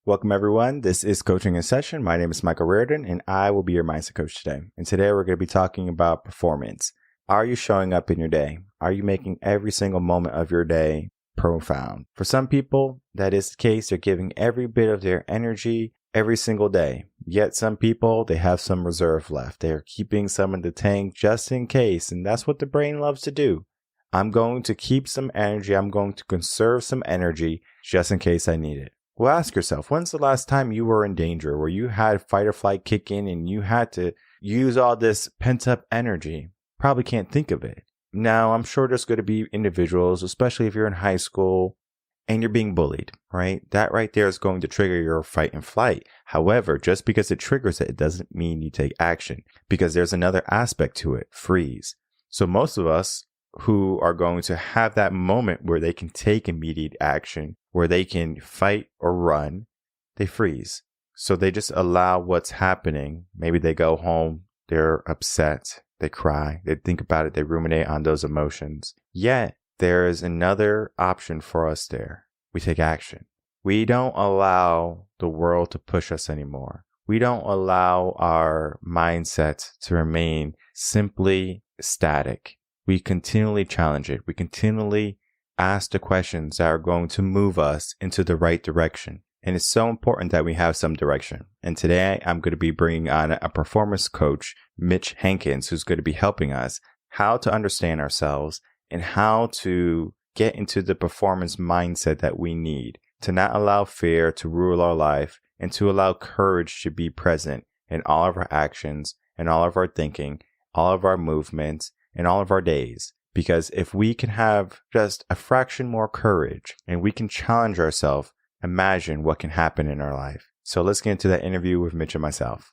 Welcome, everyone. This is Coaching in Session. My name is Michael Rearden, and I will be your mindset coach today. And today we're going to be talking about performance. Are you showing up in your day? Are you making every single moment of your day profound? For some people, that is the case. They're giving every bit of their energy every single day. Yet some people, they have some reserve left. They're keeping some in the tank just in case. And that's what the brain loves to do. I'm going to keep some energy. I'm going to conserve some energy just in case I need it. Well, ask yourself, when's the last time you were in danger, where you had fight or flight kick in and you had to use all this pent up energy? Probably can't think of it. Now, I'm sure there's going to be individuals, especially if you're in high school and you're being bullied, right? That right there is going to trigger your fight and flight. However, just because it triggers it, it doesn't mean you take action, because there's another aspect to it, freeze. So most of us who are going to have that moment where they can take immediate action, where they can fight or run, they freeze. So they just allow what's happening. Maybe they go home, they're upset, they cry, they think about it, they ruminate on those emotions. Yet there is another option for us there. We take action. We don't allow the world to push us anymore. We don't allow our mindset to remain simply static. We continually challenge it. We continually ask the questions that are going to move us into the right direction. And it's so important that we have some direction. And today I'm going to be bringing on a performance coach, Mitch Hankins, who's going to be helping us how to understand ourselves and how to get into the performance mindset that we need to not allow fear to rule our life and to allow courage to be present in all of our actions and all of our thinking, all of our movements, in all of our days. Because if we can have just a fraction more courage and we can challenge ourselves, imagine what can happen in our life. So let's get into that interview with Mitch and myself.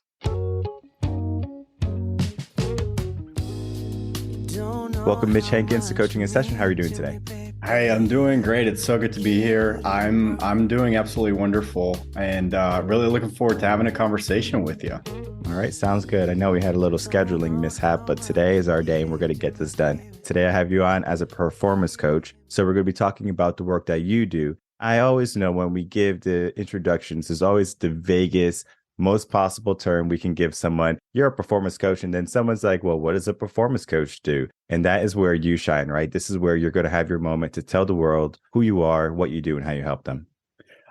Welcome, Mitch Hankins, to Coaching in Session. How are you doing today? Hey, I'm doing great. It's so good to be here. I'm doing absolutely wonderful, and really looking forward to having a conversation with you. All right, sounds good. I know we had a little scheduling mishap, but today is our day and we're going to get this done. Today I have you on as a performance coach. So we're going to be talking about the work that you do. I always know when we give the introductions, there's always the vaguest, most possible term we can give someone. You're a performance coach, and then someone's like, well, what does a performance coach do? And that is where you shine, right? This is where you're going to have your moment to tell the world who you are, what you do, and how you help them.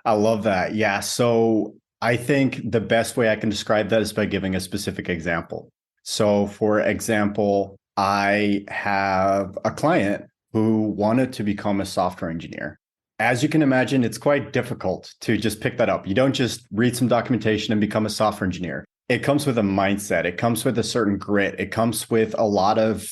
I love that. Yeah. So I think the best way I can describe that is by giving a specific example. So for example, I have a client who wanted to become a software engineer. As you can imagine, it's quite difficult to just pick that up. You don't just read some documentation and become a software engineer. It comes with a mindset. It comes with a certain grit. It comes with a lot of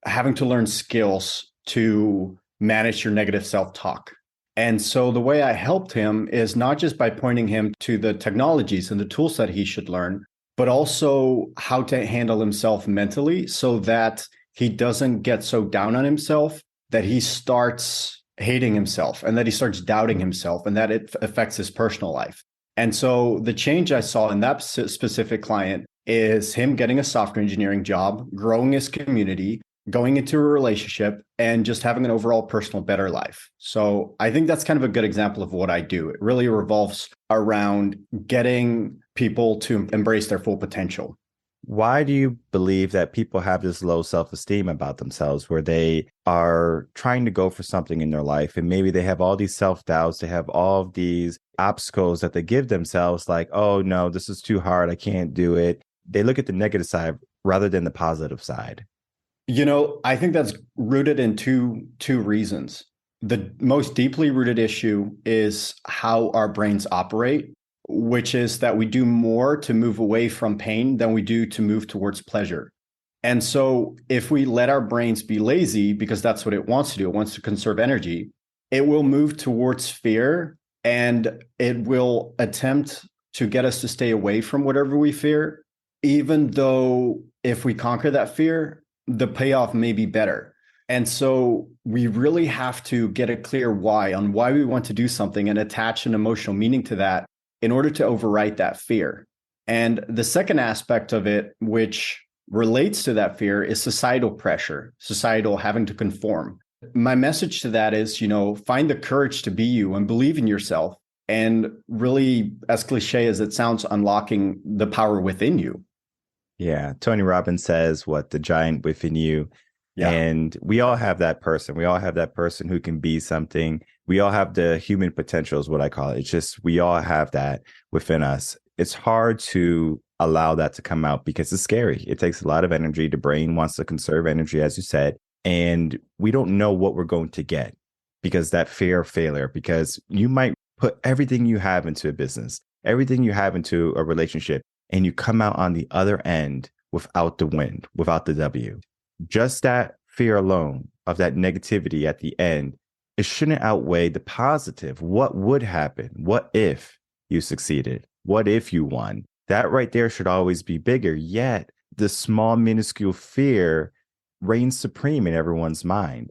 having to learn skills to manage your negative self-talk. And so the way I helped him is not just by pointing him to the technologies and the tools that he should learn, but also how to handle himself mentally so that he doesn't get so down on himself that he starts hating himself and that he starts doubting himself and that it affects his personal life. And so the change I saw in that specific client is him getting a software engineering job, growing his community, going into a relationship, and just having an overall personal better life. So I think that's kind of a good example of what I do. It really revolves around getting people to embrace their full potential. Why do you believe that people have this low self-esteem about themselves, where they are trying to go for something in their life and maybe they have all these self-doubts, they have all of these obstacles that they give themselves, like, oh no, this is too hard, I can't do it. They look at the negative side rather than the positive side. You know, I think that's rooted in two reasons. The most deeply rooted issue is how our brains operate, which is that we do more to move away from pain than we do to move towards pleasure. And so if we let our brains be lazy, because that's what it wants to do, it wants to conserve energy, it will move towards fear, and it will attempt to get us to stay away from whatever we fear, even though if we conquer that fear, the payoff may be better. And so we really have to get a clear why on why we want to do something and attach an emotional meaning to that in order to overwrite that fear. And the second aspect of it, which relates to that fear, is societal pressure, societal having to conform. My message to that is, find the courage to be you and believe in yourself, and really, as cliche as it sounds, unlocking the power within you. Yeah. Tony Robbins says, what, the giant within you. Yeah. And we all have that person. We all have that person who can be something. We all have the human potential, is what I call it. It's just we all have that within us. It's hard to allow that to come out because it's scary. It takes a lot of energy. The brain wants to conserve energy, as you said. And we don't know what we're going to get because that fear of failure, because you might put everything you have into a business, everything you have into a relationship, and you come out on the other end without the win, without the W. Just that fear alone of that negativity at the end, it shouldn't outweigh the positive. What would happen? What if you succeeded? What if you won? That right there should always be bigger. Yet the small, minuscule fear reigns supreme in everyone's mind.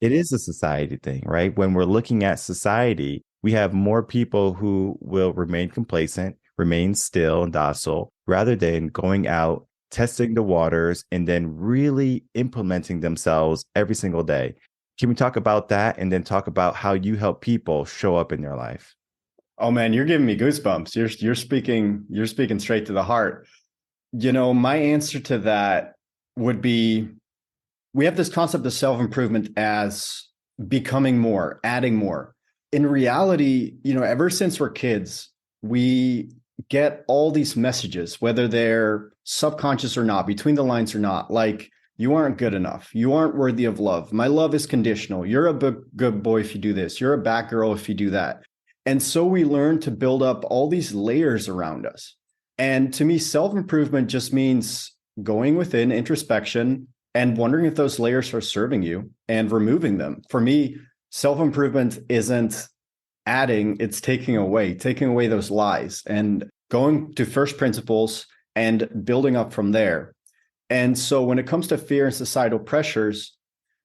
It is a society thing, right? When we're looking at society, we have more people who will remain complacent, remain still and docile, rather than going out, testing the waters, and then really implementing themselves every single day. Can we talk about that and then talk about how you help people show up in their life? Oh man, you're giving me goosebumps. You're speaking straight to the heart. My answer to that would be, we have this concept of self-improvement as becoming more, adding more. In reality, ever since we're kids, we get all these messages, whether they're subconscious or not, between the lines or not, like, you aren't good enough. You aren't worthy of love. My love is conditional. You're a good boy if you do this. You're a bad girl if you do that. And so we learn to build up all these layers around us. And to me, self-improvement just means going within, introspection, and wondering if those layers are serving you and removing them. For me, self-improvement isn't adding, it's taking away those lies and going to first principles and building up from there. And so when it comes to fear and societal pressures,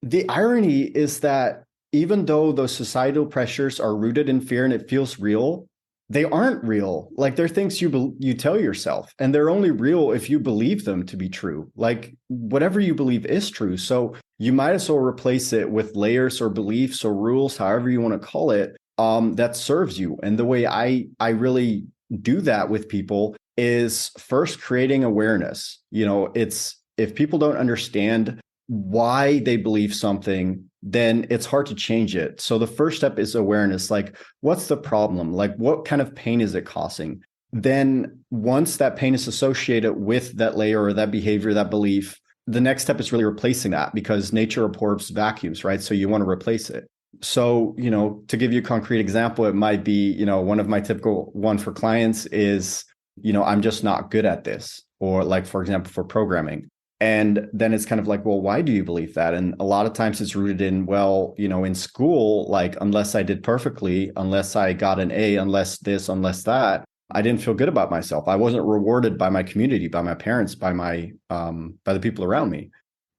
the irony is that even though those societal pressures are rooted in fear and it feels real, they aren't real. Like, they're things you tell yourself, and they're only real if you believe them to be true. Like, whatever you believe is true. So you might as well replace it with layers or beliefs or rules, however you want to call it, that serves you. And the way I really do that with people is first creating awareness. It's, if people don't understand why they believe something, then it's hard to change it. So the first step is awareness. Like, what's the problem? Like, what kind of pain is it causing? Then once that pain is associated with that layer or that behavior, that belief, the next step is really replacing that, because nature abhors vacuums, right? So you want to replace it. So, to give you a concrete example, it might be, one of my typical one for clients is, I'm just not good at this. Or, like, for example, for programming. And then it's kind of like, well, why do you believe that? And a lot of times it's rooted in, well, in school, like, unless I did perfectly, unless I got an A, unless this, unless that, I didn't feel good about myself. I wasn't rewarded by my community, by my parents, by the people around me.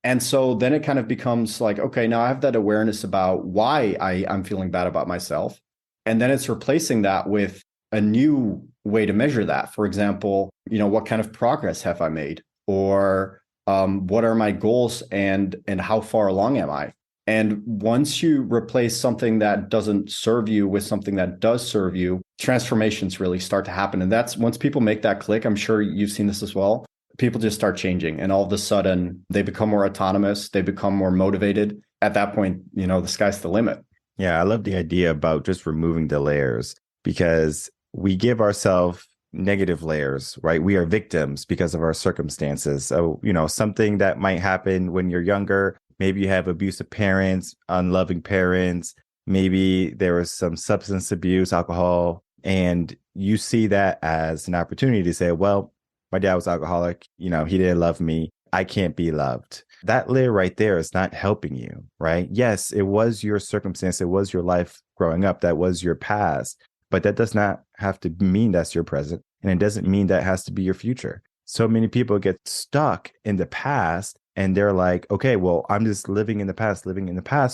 And so then it kind of becomes like, okay, now I have that awareness about why I'm feeling bad about myself. And then it's replacing that with a new way to measure that. For example, what kind of progress have I made? Or what are my goals and how far along am I? And once you replace something that doesn't serve you with something that does serve you, transformations really start to happen. And that's, once people make that click, I'm sure you've seen this as well, people just start changing, and all of a sudden they become more autonomous, they become more motivated. At that point, the sky's the limit. Yeah, I love the idea about just removing the layers, because we give ourselves negative layers, right? We are victims because of our circumstances. So, something that might happen when you're younger, maybe you have abusive parents, unloving parents, maybe there was some substance abuse, alcohol, and you see that as an opportunity to say, well, my dad was alcoholic, he didn't love me, I can't be loved. That layer right there is not helping you, right? Yes, it was your circumstance, it was your life growing up, that was your past. But that does not have to mean that's your present. And it doesn't mean that has to be your future. So many people get stuck in the past and they're like, okay, well, I'm just living in the past,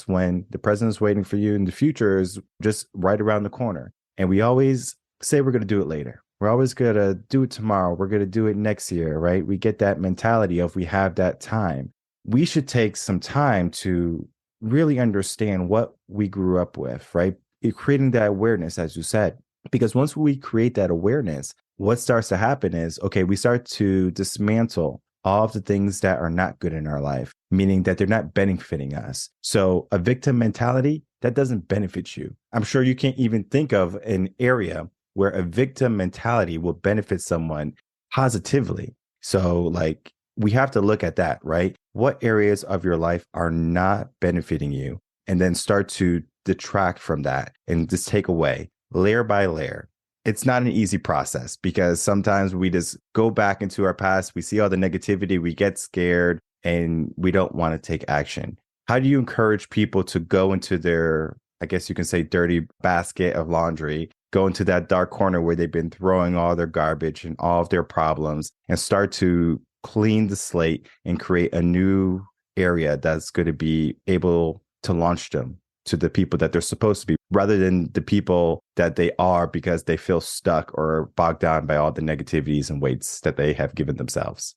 when the present is waiting for you and the future is just right around the corner. And we always say we're going to do it later. We're always going to do it tomorrow. We're going to do it next year, right? We get that mentality of we have that time. We should take some time to really understand what we grew up with, right? Creating that awareness, as you said, Because once we create that awareness, what starts to happen is, okay, we start to dismantle all of the things that are not good in our life, meaning that they're not benefiting us. So a victim mentality, that doesn't benefit you. I'm sure you can't even think of an area where a victim mentality will benefit someone positively. So like we have to look at that, right? What areas of your life are not benefiting you? And then start to detract from that and just take away layer by layer. It's not an easy process because sometimes we just go back into our past, we see all the negativity, we get scared, and we don't want to take action. How do you encourage people to go into their, I guess you can say, dirty basket of laundry, go into that dark corner where they've been throwing all their garbage and all of their problems and start to clean the slate and create a new area that's going to be able to launch them to the people that they're supposed to be, rather than the people that they are because they feel stuck or bogged down by all the negativities and weights that they have given themselves?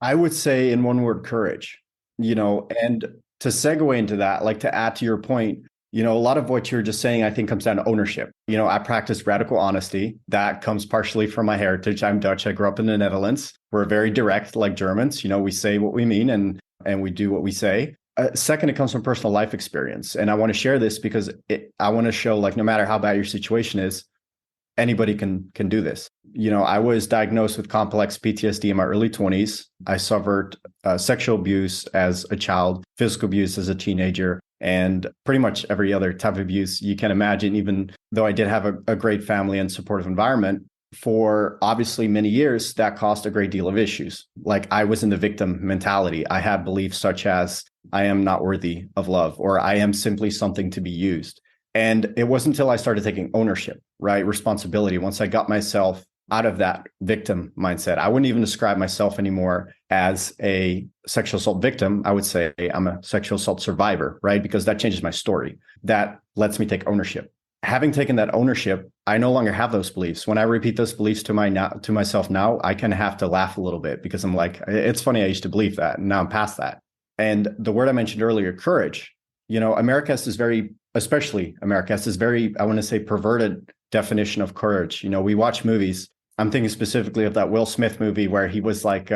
I would say in one word, courage, and to segue into that, like to add to your point, a lot of what you're just saying, I think comes down to ownership. I practice radical honesty. That comes partially from my heritage. I'm Dutch. I grew up in the Netherlands. We're very direct like Germans. We say what we mean and we do what we say. Second, it comes from personal life experience. And I want to share this because I want to show, like, no matter how bad your situation is, anybody can do this. I was diagnosed with complex PTSD in my early 20s. I suffered sexual abuse as a child, physical abuse as a teenager, and pretty much every other type of abuse you can imagine, even though I did have a great family and supportive environment. For obviously many years, that caused a great deal of issues. Like, I was in the victim mentality. I had beliefs such as I am not worthy of love, or I am simply something to be used. And it wasn't until I started taking ownership, right? Responsibility. Once I got myself out of that victim mindset, I wouldn't even describe myself anymore as a sexual assault victim. I would say I'm a sexual assault survivor, right? Because that changes my story. That lets me take ownership. Having taken that ownership, I no longer have those beliefs. When I repeat those beliefs to myself now, I kind of have to laugh a little bit because I'm like, it's funny, I used to believe that, and now I'm past that. And the word I mentioned earlier, courage, America has this very, especially America has this very, I want to say, perverted definition of courage. We watch movies. I'm thinking specifically of that Will Smith movie where he was like,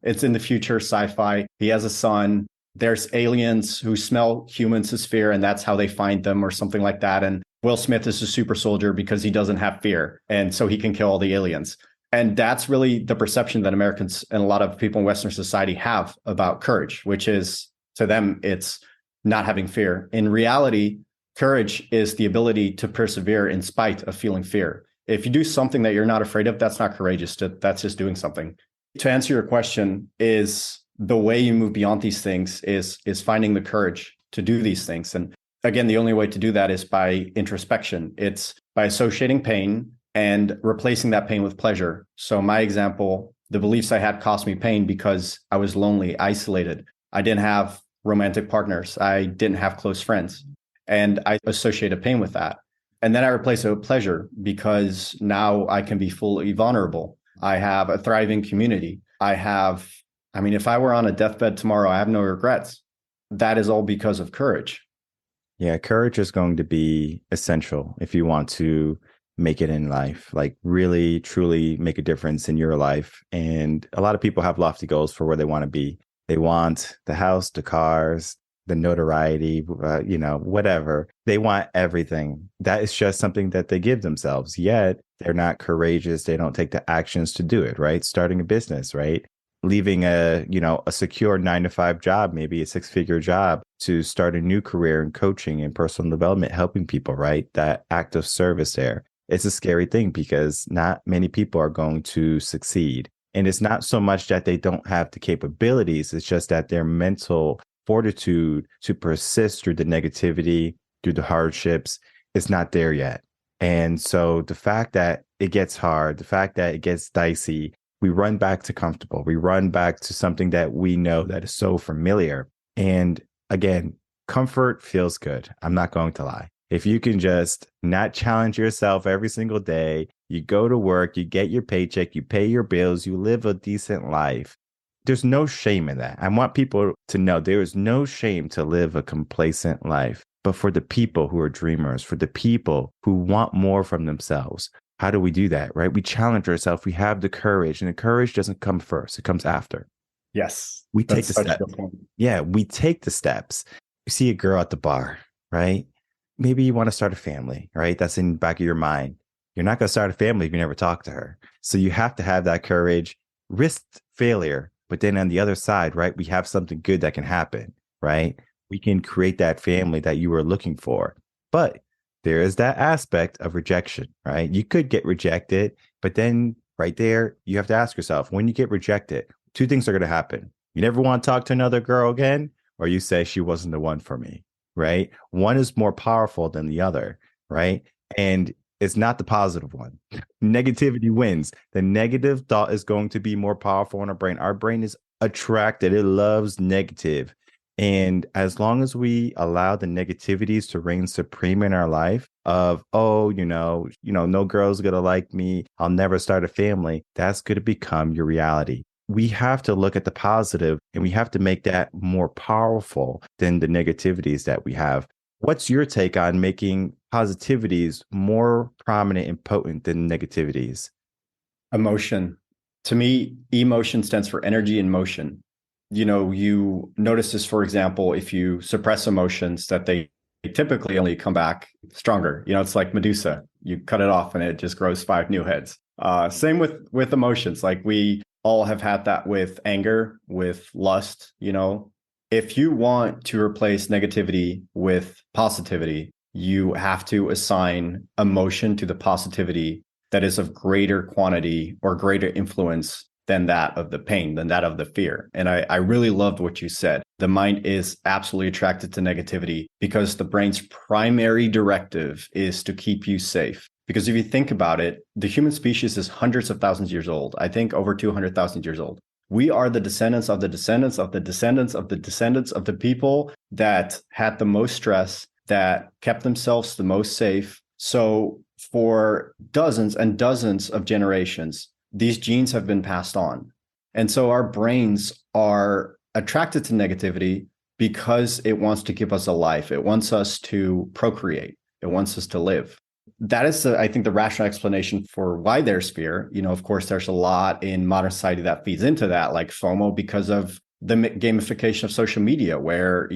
it's in the future, sci-fi. He has a son. There's aliens who smell humans as fear, and that's how they find them, or something like that. And Will Smith is a super soldier because he doesn't have fear, and so he can kill all the aliens. And that's really the perception that Americans and a lot of people in Western society have about courage, which is, to them, it's not having fear. In reality, courage is the ability to persevere in spite of feeling fear. If you do something that you're not afraid of, that's not courageous. That's just doing something. To answer your question, is the way you move beyond these things is finding the courage to do these things. And again, the only way to do that is by introspection. It's by associating pain and replacing that pain with pleasure. So my example, the beliefs I had cost me pain because I was lonely, isolated. I didn't have romantic partners. I didn't have close friends. And I associated pain with that. And then I replace it with pleasure because now I can be fully vulnerable. I have a thriving community. If I were on a deathbed tomorrow, I have no regrets. That is all because of courage. Yeah, courage is going to be essential if you want to make it in life, like really, truly make a difference in your life. And a lot of people have lofty goals for where they want to be. They want the house, the cars, the notoriety, whatever. They want everything. That is just something that they give themselves. Yet they're not courageous. They don't take the actions to do it, right? Starting a business, right? Leaving a secure 9-to-5 job, maybe a 6-figure job, to start a new career in coaching and personal development, helping people, right? That act of service there. It's a scary thing because not many people are going to succeed. And it's not so much that they don't have the capabilities. It's just that their mental fortitude to persist through the negativity, through the hardships, is not there yet. And so the fact that it gets hard, the fact that it gets dicey, we run back to comfortable. We run back to something that we know that is so familiar. And again, comfort feels good. I'm not going to lie. If you can just not challenge yourself every single day, you go to work, you get your paycheck, you pay your bills, you live a decent life. There's no shame in that. I want people to know there is no shame to live a complacent life. But for the people who are dreamers, for the people who want more from themselves, How do we do that, right? We challenge ourselves. We have the courage, and the courage doesn't come first. It comes after. Yes, We take that's the such a step. good point. Yeah, we take the steps. You see a girl at the bar, right? Maybe you want to start a family, right? That's in the back of your mind. You're not going to start a family if you never talk to her. So you have to have that courage, risk failure, but then on the other side, right, we have something good that can happen, right? We can create that family that you were looking for. But there is that aspect of rejection, right? You could get rejected, but then right there, you have to ask yourself, when you get rejected, two things are going to happen. You never want to talk to another girl again, or you say she wasn't the one for me, right? One is more powerful than the other, right? And it's not the positive one. Negativity wins. The negative thought is going to be more powerful in our brain. Our brain is attracted, it loves negative. And as long as we allow the negativities to reign supreme in our life of, oh, no girl's going to like me, I'll never start a family, that's going to become your reality. We have to look at the positive and we have to make that more powerful than the negativities that we have. What's your take on making positivities more prominent and potent than negativities? Emotion. To me, emotion stands for energy in motion. You notice this, for example, if you suppress emotions, that they typically only come back stronger. It's like Medusa. You cut it off and it just grows 5 new heads. Same with emotions. Like we all have had that with anger, with lust. If you want to replace negativity with positivity, you have to assign emotion to the positivity that is of greater quantity or greater influence than that of the pain, than that of the fear. And I really loved what you said. The mind is absolutely attracted to negativity because the brain's primary directive is to keep you safe. Because if you think about it, the human species is hundreds of thousands of years old. I think over 200,000 years old. We are the descendants of the descendants of the descendants of the descendants of the people that had the most stress, that kept themselves the most safe. So for dozens and dozens of generations, these genes have been passed on. And so our brains are attracted to negativity because it wants to give us a life. It wants us to procreate. It wants us to live. That is, I think, the rational explanation for why there's fear. Of course, there's a lot in modern society that feeds into that, like FOMO, because of the gamification of social media, where,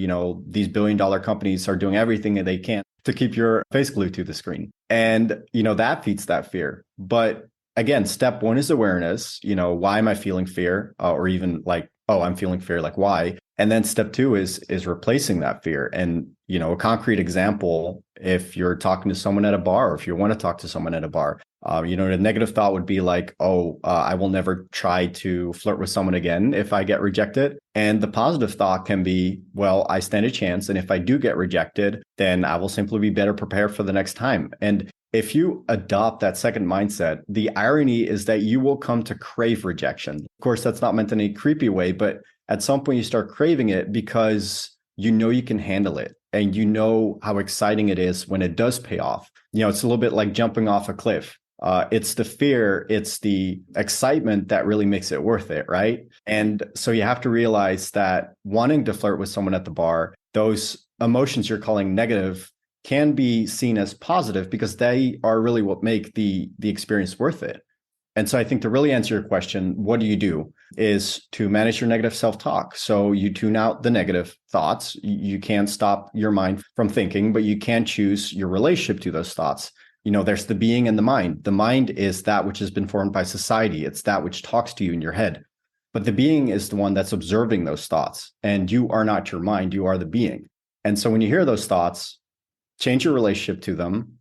these billion-dollar companies are doing everything that they can to keep your face glued to the screen. And, that feeds that fear. But again, step one is awareness. Why am I feeling fear? Or even like, oh, I'm feeling fear, like why? And then step two is replacing that fear. And, a concrete example, if you're talking to someone at a bar, or if you want to talk to someone at a bar, the negative thought would be like, oh, I will never try to flirt with someone again if I get rejected. And the positive thought can be, well, I stand a chance. And if I do get rejected, then I will simply be better prepared for the next time. And if you adopt that second mindset, the irony is that you will come to crave rejection. Of course, that's not meant in a creepy way, but at some point you start craving it because you can handle it and you know how exciting it is when it does pay off. It's a little bit like jumping off a cliff. It's the fear, it's the excitement that really makes it worth it, right? And so you have to realize that wanting to flirt with someone at the bar, those emotions you're calling negative can be seen as positive because they are really what make the experience worth it. And so I think to really answer your question, what do you do is to manage your negative self-talk. So you tune out the negative thoughts. You can't stop your mind from thinking, but you can choose your relationship to those thoughts. There's the being and the mind. The mind is that which has been formed by society. It's that which talks to you in your head. But the being is the one that's observing those thoughts. And you are not your mind, you are the being. And so when you hear those thoughts, change your relationship to them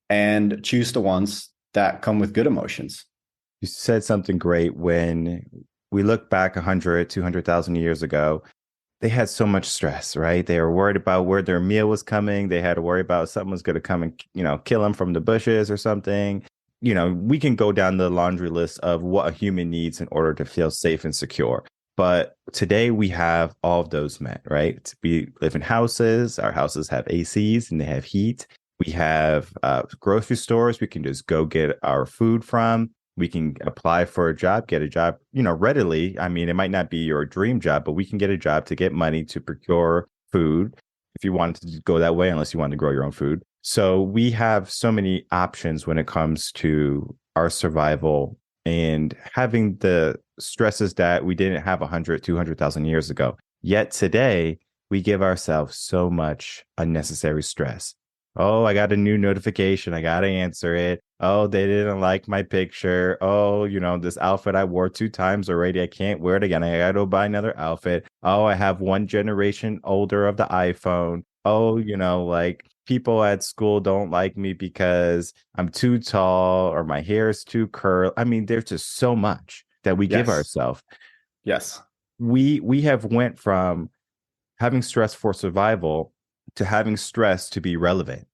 and choose the ones that come with good emotions. You said something great. When we look back 100, 200,000 years ago, they had so much stress, right? They were worried about where their meal was coming. They had to worry about someone was going to come and, kill them from the bushes or something. We can go down the laundry list of what a human needs in order to feel safe and secure. But today we have all of those met, right? We live in houses. Our houses have ACs and they have heat. We have grocery stores we can just go get our food from. We can apply for a job, get a job, readily. I mean, it might not be your dream job, but we can get a job to get money to procure food if you wanted to go that way, unless you want to grow your own food. So we have so many options when it comes to our survival and having the stresses that we didn't have 100, 200,000 years ago. Yet today, we give ourselves so much unnecessary stress. Oh, I got a new notification. I got to answer it. Oh, they didn't like my picture. Oh, this outfit I wore 2 times already. I can't wear it again. I got to buy another outfit. Oh, I have one generation older of the iPhone. Oh, like people at school don't like me because I'm too tall or my hair is too curly. I mean, there's just so much that we give Yes. ourselves. Yes. We have went from having stress for survival to having stress to be relevant.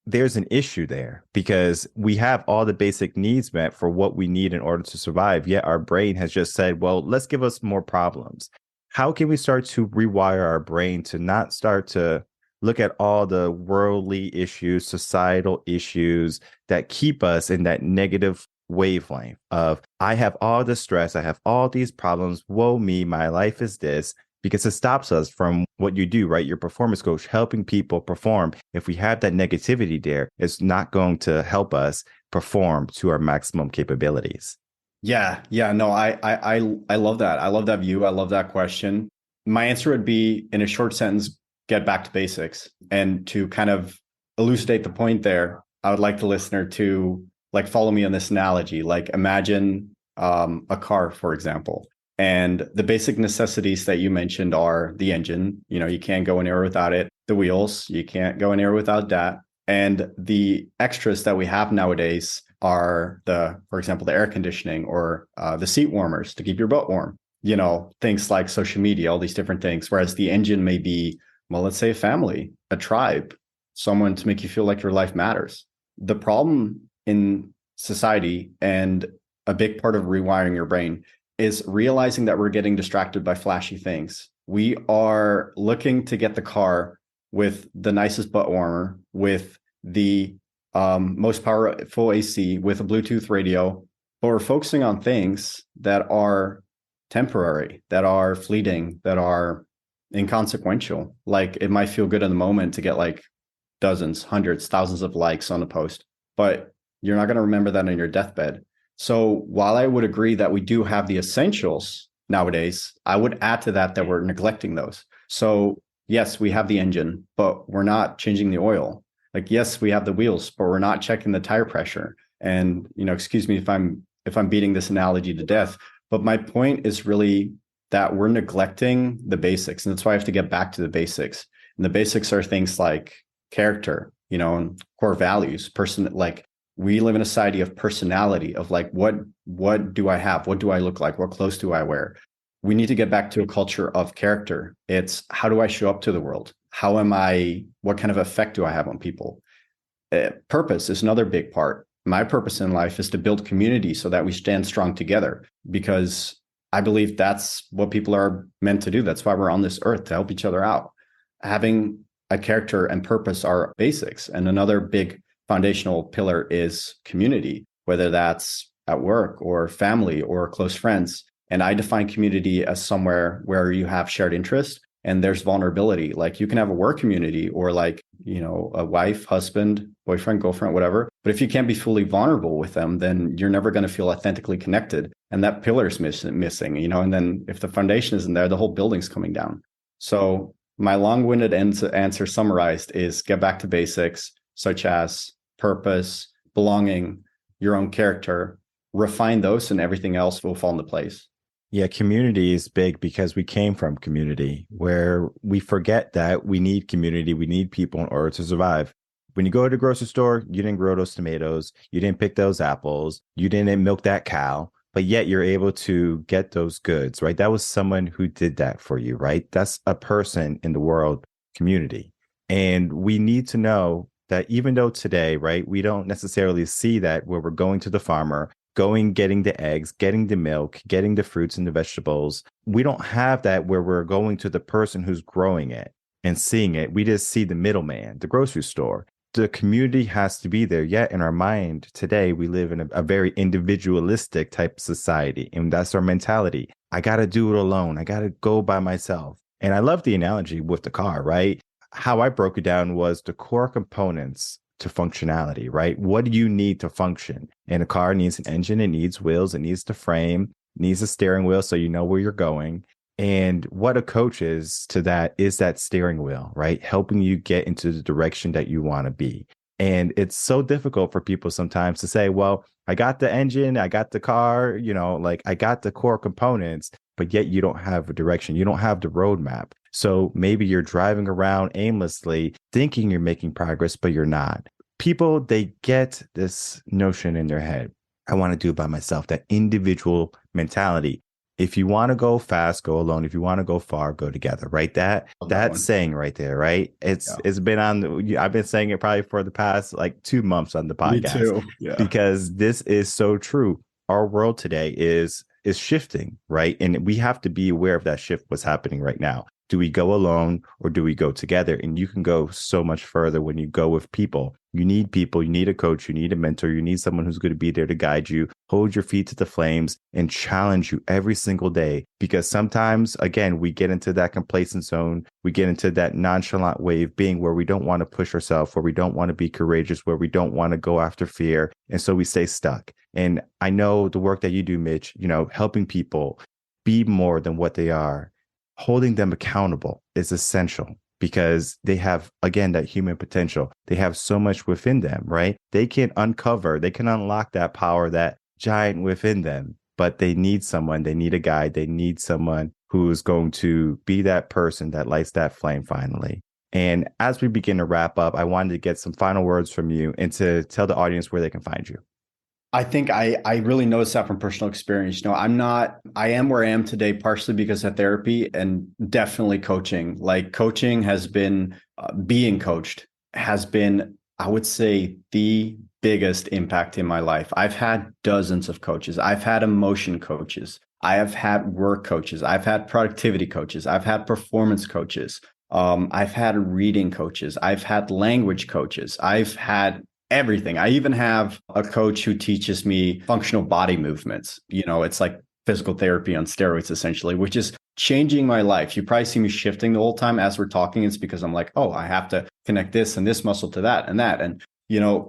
There's an issue there because we have all the basic needs met for what we need in order to survive. Yet our brain has just said, well, let's give us more problems. How can we start to rewire our brain to not start to look at all the worldly issues, societal issues that keep us in that negative wavelength of, I have all the stress, I have all these problems, woe me, my life is this, because it stops us from what you do, right? Your performance coach, helping people perform. If we have that negativity there, it's not going to help us perform to our maximum capabilities. Yeah. Yeah. No, I love that. I love that view. I love that question. My answer would be, in a short sentence, get back to basics. And to kind of elucidate the point there, I would like the listener to like follow me on this analogy. Like imagine a car, for example. And the basic necessities that you mentioned are the engine. You can't go anywhere without it. The wheels, you can't go anywhere without that. And the extras that we have nowadays are for example, the air conditioning or the seat warmers to keep your butt warm. Things like social media, all these different things. Whereas the engine may be, well, let's say a family, a tribe, someone to make you feel like your life matters. The problem in society, and a big part of rewiring your brain, is realizing that we're getting distracted by flashy things. We are looking to get the car with the nicest butt warmer, with the most powerful AC, with a Bluetooth radio, but we're focusing on things that are temporary, that are fleeting, that are inconsequential. Like it might feel good in the moment to get like dozens, hundreds, thousands of likes on a post, but you're not going to remember that on your deathbed. So while I would agree that we do have the essentials nowadays, I would add to that we're neglecting those. So yes, we have the engine, but we're not changing the oil. Like, yes, we have the wheels, but we're not checking the tire pressure. And, excuse me if I'm beating this analogy to death, but my point is really that we're neglecting the basics. And that's why I have to get back to the basics. And the basics are things like character, and core values, like we live in a society of personality, of like, what do I have? What do I look like? What clothes do I wear? We need to get back to a culture of character. It's, how do I show up to the world? What kind of effect do I have on people? Purpose is another big part. My purpose in life is to build community so that we stand strong together, because I believe that's what people are meant to do. That's why we're on this earth, to help each other out. Having a character and purpose are basics. And another big foundational pillar is community, whether that's at work or family or close friends. And I define community as somewhere where you have shared interest and there's vulnerability. Like you can have a work community or like, a wife, husband, boyfriend, girlfriend, whatever. But if you can't be fully vulnerable with them, then you're never going to feel authentically connected. And that pillar is missing, and then if the foundation isn't there, the whole building's coming down. So my long-winded answer summarized is get back to basics, such as purpose, belonging, your own character, refine those, and everything else will fall into place. Yeah, community is big because we came from community, where we forget that we need community. We need people in order to survive. When you go to the grocery store, you didn't grow those tomatoes. You didn't pick those apples. You didn't milk that cow, but yet you're able to get those goods, right? That was someone who did that for you, right? That's a person in the world community. And we need to know that even though today, right, we don't necessarily see that where we're going to the farmer, getting the eggs, getting the milk, getting the fruits and the vegetables. We don't have that where we're going to the person who's growing it and seeing it. We just see the middleman, the grocery store. The community has to be there. Yet in our mind today, we live in a very individualistic type of society. And that's our mentality. I got to do it alone. I got to go by myself. And I love the analogy with the car, right? How I broke it down was the core components to functionality, right? What do you need to function? And a car needs an engine, it needs wheels, it needs the frame, it needs a steering wheel so you know where you're going. And what a coach is to that is that steering wheel, right? Helping you get into the direction that you want to be. And it's so difficult for people sometimes to say, well, I got the engine, I got the car, like I got the core components, but yet you don't have a direction. You don't have the roadmap. So maybe you're driving around aimlessly thinking you're making progress, but you're not. People, they get this notion in their head. I want to do it by myself, that individual mentality. If you want to go fast, go alone. If you want to go far, go together, right? That saying right there, right? It's been I've been saying it probably for the past like 2 months on the podcast. Me too. Yeah. Because this is so true. Our world today is shifting, right? And we have to be aware of that shift, what's happening right now. Do we go alone or do we go together? And you can go so much further when you go with people. You need people, you need a coach, you need a mentor, you need someone who's going to be there to guide you, hold your feet to the flames, and challenge you every single day. Because sometimes, again, we get into that complacent zone. We get into that nonchalant way of being where we don't want to push ourselves, where we don't want to be courageous, where we don't want to go after fear. And so we stay stuck. And I know the work that you do, Mitch, helping people be more than what they are, holding them accountable is essential because they have, again, that human potential. They have so much within them, right? They can unlock that power, that giant within them, but they need someone, they need a guide, they need someone who is going to be that person that lights that flame finally. And as we begin to wrap up, I wanted to get some final words from you and to tell the audience where they can find you. I think I really noticed that from personal experience. I am where I am today, partially because of therapy and definitely coaching. Like coaching has been, being coached has been, I would say, the biggest impact in my life. I've had dozens of coaches. I've had emotion coaches. I have had work coaches. I've had productivity coaches. I've had performance coaches. I've had reading coaches. I've had language coaches. I've had everything. I even have a coach who teaches me functional body movements. It's like physical therapy on steroids, essentially, which is changing my life. You probably see me shifting the whole time as we're talking. It's because I'm like, oh, I have to connect this and this muscle to that and that. And,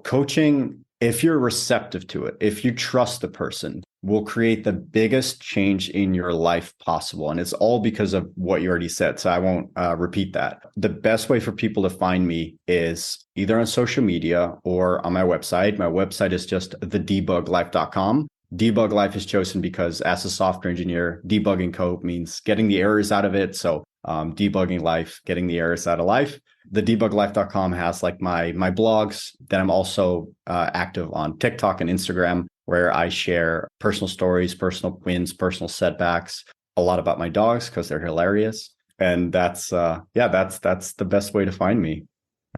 coaching, if you're receptive to it, if you trust the person, will create the biggest change in your life possible. And it's all because of what you already said. So I won't repeat that. The best way for people to find me is either on social media or on my website. My website is just thedebuglife.com. Debug life is chosen because as a software engineer, debugging code means getting the errors out of it. So debugging life, getting the errors out of life. Thedebuglife.com has like my blogs. Then I'm also active on TikTok and Instagram, where I share personal stories, personal wins, personal setbacks, a lot about my dogs because they're hilarious. And that's the best way to find me.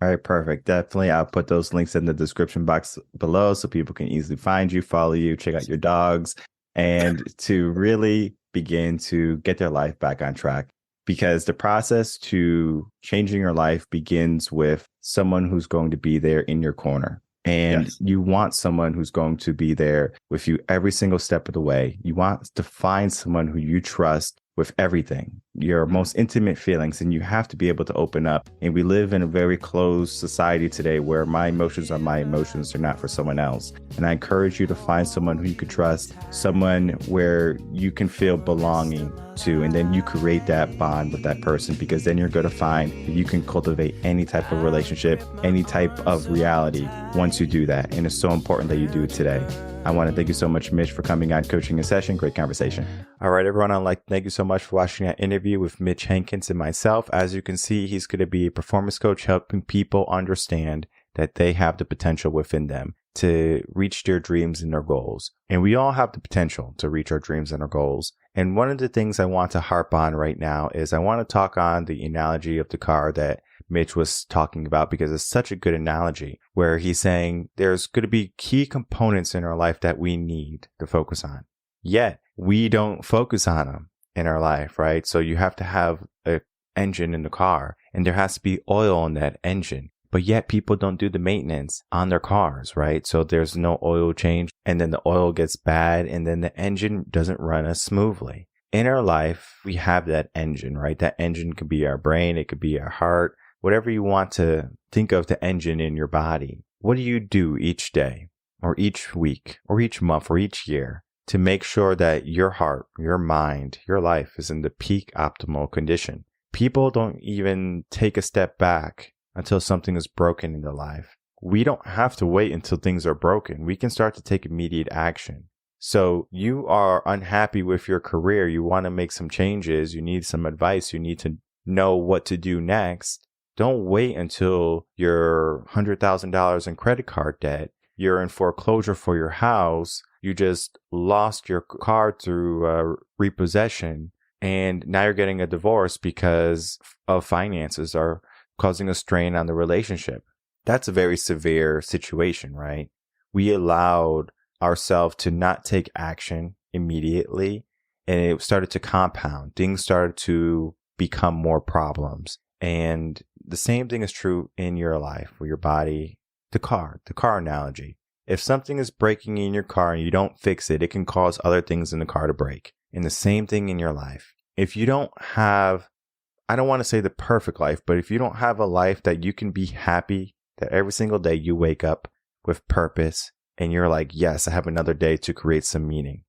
All right, perfect. Definitely. I'll put those links in the description box below so people can easily find you, follow you, check out your dogs, and to really begin to get their life back on track. Because the process to changing your life begins with someone who's going to be there in your corner. And yes, you want someone who's going to be there with you every single step of the way. You want to find someone who you trust with everything, your most intimate feelings, and you have to be able to open up. And we live in a very closed society today where my emotions are my emotions, they're not for someone else. And I encourage you to find someone who you could trust, someone where you can feel belonging to, and then you create that bond with that person, because then you're going to find that you can cultivate any type of relationship, any type of reality once you do that. And it's so important that you do it today. I want to thank you so much, Mitch, for coming on Coaching in Session. Great conversation. All right, everyone. I'd like to thank you so much for watching that interview with Mitch Hankins and myself. As you can see, he's going to be a performance coach helping people understand that they have the potential within them to reach their dreams and their goals. And we all have the potential to reach our dreams and our goals. And one of the things I want to harp on right now is I want to talk on the analogy of the car that Mitch was talking about, because it's such a good analogy, where he's saying there's going to be key components in our life that we need to focus on. Yet we don't focus on them in our life, right? So you have to have an engine in the car, and there has to be oil in that engine. But yet people don't do the maintenance on their cars, right? So there's no oil change, and then the oil gets bad, and then the engine doesn't run as smoothly. In our life, we have that engine, right? That engine could be our brain, it could be our heart, whatever you want to think of the engine in your body. What do you do each day or each week or each month or each year to make sure that your heart, your mind, your life is in the peak optimal condition? People don't even take a step back until something is broken in their life. We don't have to wait until things are broken. We can start to take immediate action. So you are unhappy with your career. You want to make some changes. You need some advice. You need to know what to do next. Don't wait until you're $100,000 in credit card debt. You're in foreclosure for your house. You just lost your car through repossession. And now you're getting a divorce because of finances are causing a strain on the relationship. That's a very severe situation, right? We allowed ourselves to not take action immediately, and it started to compound. Things started to become more problems. And the same thing is true in your life, with your body, the car analogy. If something is breaking in your car and you don't fix it, it can cause other things in the car to break. And the same thing in your life. If you don't have, I don't want to say the perfect life, but if you don't have a life that you can be happy, that every single day you wake up with purpose and you're like, yes, I have another day to create some meaning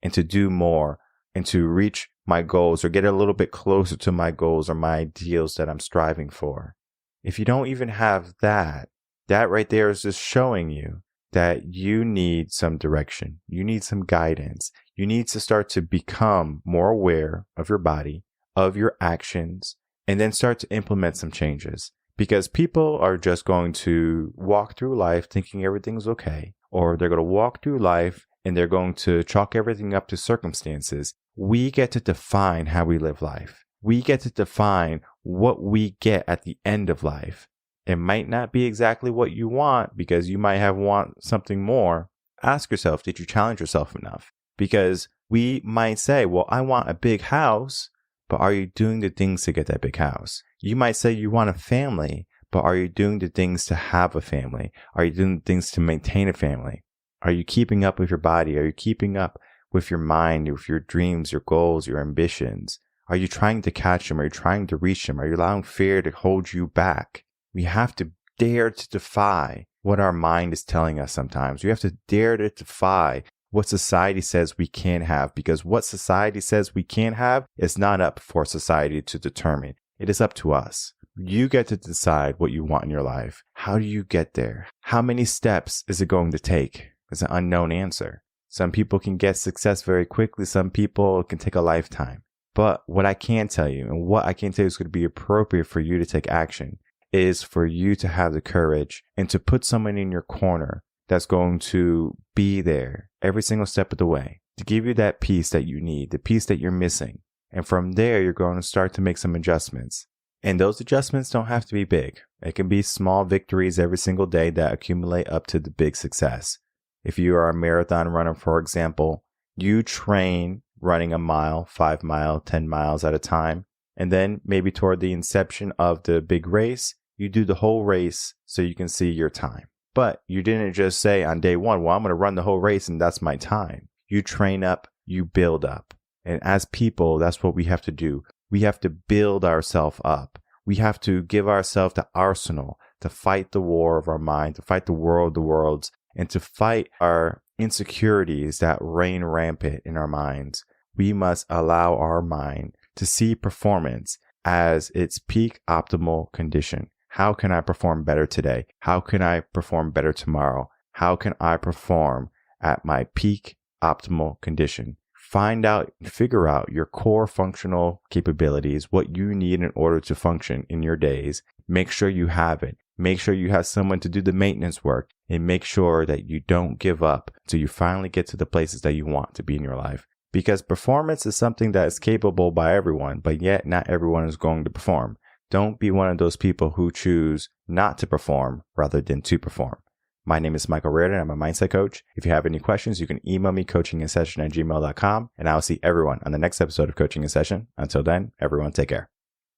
and to do more and to reach my goals or get a little bit closer to my goals or my ideals that I'm striving for. If you don't even have that right there is just showing you that you need some direction. You need some guidance. You need to start to become more aware of your body, of your actions, and then start to implement some changes. Because people are just going to walk through life thinking everything's okay, or they're going to walk through life and they're going to chalk everything up to circumstances. We get to define how we live life. We get to define what we get at the end of life. It might not be exactly what you want because you might want something more. Ask yourself, did you challenge yourself enough? Because we might say, well, I want a big house, but are you doing the things to get that big house? You might say you want a family, but are you doing the things to have a family? Are you doing the things to maintain a family? Are you keeping up with your body? Are you keeping up with your mind, with your dreams, your goals, your ambitions? Are you trying to catch them? Are you trying to reach them? Are you allowing fear to hold you back? We have to dare to defy what our mind is telling us sometimes. We have to dare to defy what society says we can have, because what society says we can have is not up for society to determine. It is up to us. You get to decide what you want in your life. How do you get there? How many steps is it going to take? It's an unknown answer. Some people can get success very quickly. Some people can take a lifetime. But what I can tell you, and what I can tell you is going to be appropriate for you to take action, is for you to have the courage and to put someone in your corner that's going to be there every single step of the way to give you that peace that you need, the peace that you're missing. And from there, you're going to start to make some adjustments. And those adjustments don't have to be big. It can be small victories every single day that accumulate up to the big success. If you are a marathon runner, for example, you train running a mile, 5 miles, 10 miles at a time. And then maybe toward the inception of the big race, you do the whole race so you can see your time. But you didn't just say on day one, well, I'm going to run the whole race and that's my time. You train up, you build up. And as people, that's what we have to do. We have to build ourselves up. We have to give ourselves the arsenal to fight the war of our mind, to fight the war of the worlds, and to fight our insecurities that reign rampant in our minds. We must allow our mind to see performance as its peak optimal condition. How can I perform better today? How can I perform better tomorrow? How can I perform at my peak optimal condition? Find out, figure out your core functional capabilities, what you need in order to function in your days. Make sure you have it. Make sure you have someone to do the maintenance work, and make sure that you don't give up until you finally get to the places that you want to be in your life. Because performance is something that is capable by everyone, but yet not everyone is going to perform. Don't be one of those people who choose not to perform rather than to perform. My name is Michael Rearden. I'm a mindset coach. If you have any questions, you can email me coachinginsession@gmail.com, and I'll see everyone on the next episode of Coaching in Session. Until then, everyone take care.